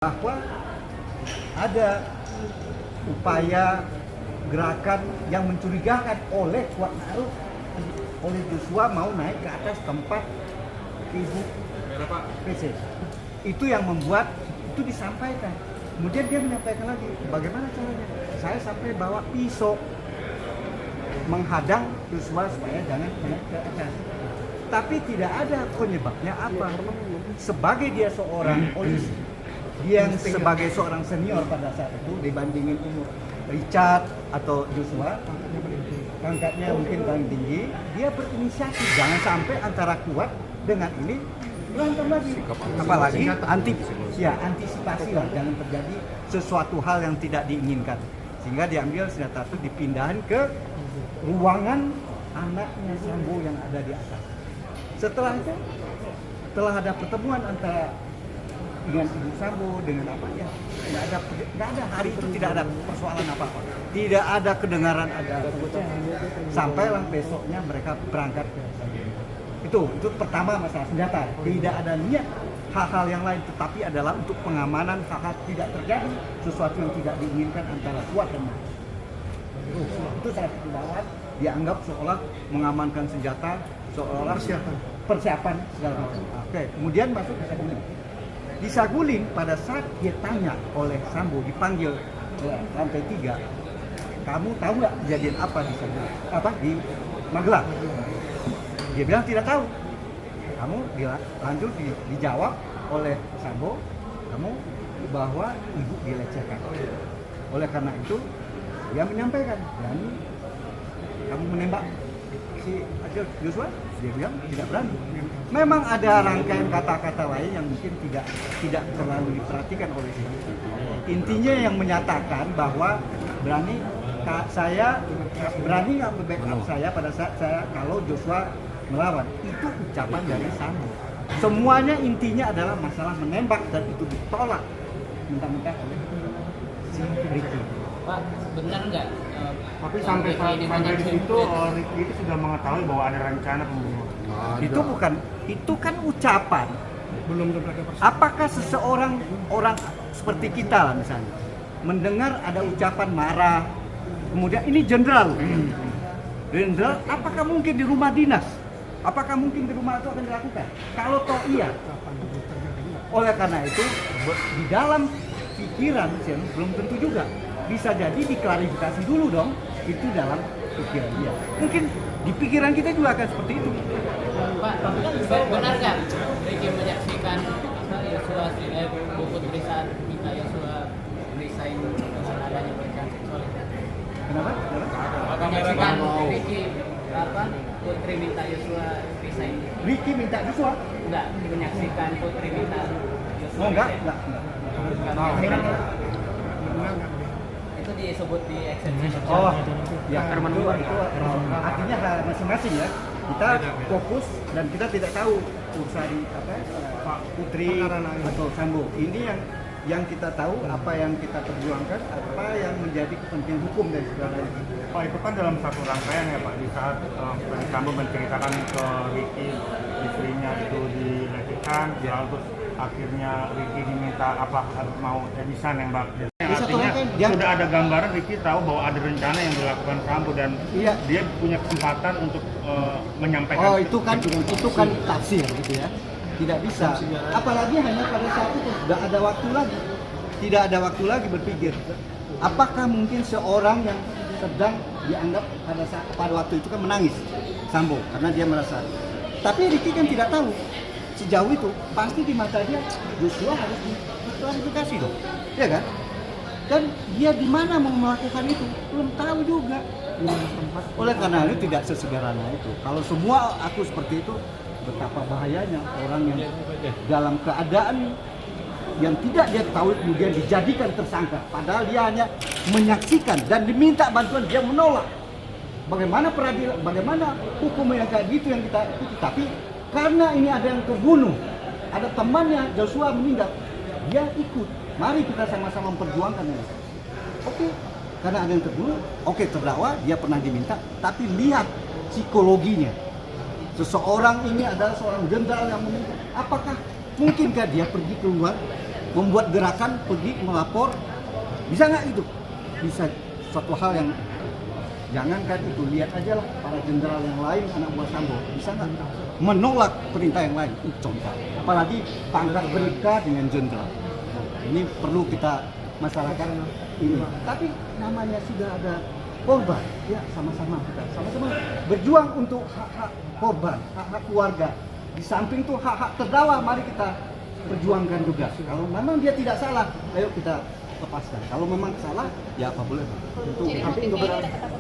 bahwa ada upaya gerakan yang mencurigakan oleh Kuat Ma'ruf, oleh Joshua mau naik ke atas tempat Ibu PC. Itu yang membuat itu disampaikan. Kemudian dia menyampaikan lagi, bagaimana caranya? Saya sampai bawa pisau menghadang Joshua supaya jangan naik ke atas. Tapi tidak ada penyebabnya apa. Sebagai dia seorang polisi, dia sebagai seorang senior pada saat itu dibandingin umur Richard atau Joshua, pangkatnya mungkin paling tinggi, dia berinisiatif jangan sampai antara Kuat dengan ini berantem lagi. Apalagi antisipasi lah, jangan terjadi sesuatu hal yang tidak diinginkan. Sehingga diambil senjata itu dipindahin ke ruangan anaknya Sambo yang ada di atas. Setelah itu, setelah ada pertemuan antara dengan Ibu Sambo dengan apa ya, nggak ada hari itu tidak ada persoalan apa-apa, tidak ada kedengaran ada sampailah besoknya mereka berangkat ke itu pertama masalah senjata, tidak ada niat hal-hal yang lain, tetapi adalah untuk pengamanan hal-hal tidak terjadi sesuatu yang tidak diinginkan antara Kuat dan Ma'ruf. Itu saat dilawan dianggap seolah mengamankan senjata, seolah persiapan segala macam. Oke, kemudian masuk ke Saguling. Di Saguling pada saat dia tanya oleh Sambo, dipanggil ke lantai 3, kamu tahu nggak kejadian apa di Saguling? Apa di Magelang? Dia bilang tidak tahu. Kamu lanjut dijawab oleh Sambo, kamu bahwa ibu dilecehkan. Oleh karena itu dia menyampaikan, berani kamu menembak si Joshua? Dia bilang tidak berani. Memang ada rangkaian kata-kata lain yang mungkin tidak terlalu diperhatikan oleh dia. Intinya yang menyatakan bahwa saya berani nggak backup saya pada saat saya kalau Joshua melawan. Itu ucapan dari Sambo. Semuanya intinya adalah masalah menembak dan itu ditolak mentah-mentah oleh si Ricky. Pak, benar nggak? Tapi sampai di situ Ricky itu sudah mengetahui bahwa ada rencana pembunuhan. Itu kan ucapan. Belum ada persoalan. Apakah orang seperti kita lah misalnya mendengar ada ucapan marah, kemudian ini jenderal, apakah mungkin di rumah dinas? Apakah mungkin di rumah itu akan dilakukan? Kalau toh iya, oleh karena itu di dalam pikiran belum tentu juga. Bisa jadi diklarifikasi dulu dong, itu dalam pikiran dia. Mungkin di pikiran kita juga akan seperti itu. Pak, benar nggak Ricky menyaksikan Yosua buku tulisan minta Yosua resign dengan adanya pelecehan seksual? Kenapa? Menyaksikan Ricky Putri minta Yosua resign. Ricky minta Joshua? Enggak, menyaksikan Putri minta Yosua. Oh enggak. Itu disebut di eksepsi. Oh, ya itu artinya masing-masing ya. Kita fokus dan kita tidak tahu urusan Putri atau Sambo. Ini yang kita tahu, apa yang kita perjuangkan, apa yang menjadi kepentingan hukum dan segalanya. Pak, itu kan dalam satu rangkaian ya Pak, di saat Sambo menceritakan ke Ricky istrinya itu dilecehkan, terus akhirnya Ricky diminta mau bisa nembak. Artinya sudah ada gambaran Ricky tahu bahwa ada rencana yang dilakukan Sambo dan dia punya kesempatan untuk menyampaikan. Oh itu kan tafsir gitu ya, tidak bisa. Apalagi hanya pada saat itu tidak ada waktu lagi berpikir. Apakah mungkin seorang yang sedang dianggap pada waktu itu kan menangis Sambo karena dia merasa. Tapi Ricky kan tidak tahu sejauh itu, pasti di mata dia Joshua harus diklarifikasi dong, ya kan? Dan dia di mana mau melakukan itu belum tahu juga. Oleh karena itu tidak sesederhana itu. Kalau semua aku seperti itu, betapa bahayanya orang yang dalam keadaan yang tidak dia tahu kemudian dijadikan tersangka, padahal dia hanya menyaksikan dan diminta bantuan, dia menolak. Bagaimana peradilan, bagaimana hukum yang kayak gitu yang kita ikuti? Tapi karena ini ada yang terbunuh, ada temannya Joshua meninggal, dia ikut. Mari kita sama-sama memperjuangkan ini. Oke, karena ada yang terbunuh, oke terdakwa, dia pernah diminta, tapi lihat psikologinya. Seseorang ini adalah seorang jenderal yang meninggal. Apakah mungkinkah dia pergi keluar membuat gerakan pergi melapor, bisa nggak itu? Bisa suatu hal yang jangankan itu, lihat aja lah para jenderal yang lain anak buah Sambo bisa nggak menolak perintah yang lain, itu contoh. Apalagi pangkat berika dengan jenderal. Ini perlu kita masyarakat ini. Tapi namanya sudah ada korban, ya sama-sama kita sama-sama berjuang untuk hak-hak korban, hak-hak keluarga. Di samping tuh hak-hak terdakwa, mari kita perjuangkan juga. Kalau memang dia tidak salah, ayo kita lepaskan. Kalau memang salah, ya apa boleh. Untuk Jadi hampir motifnya ini beberapa ada ketakutan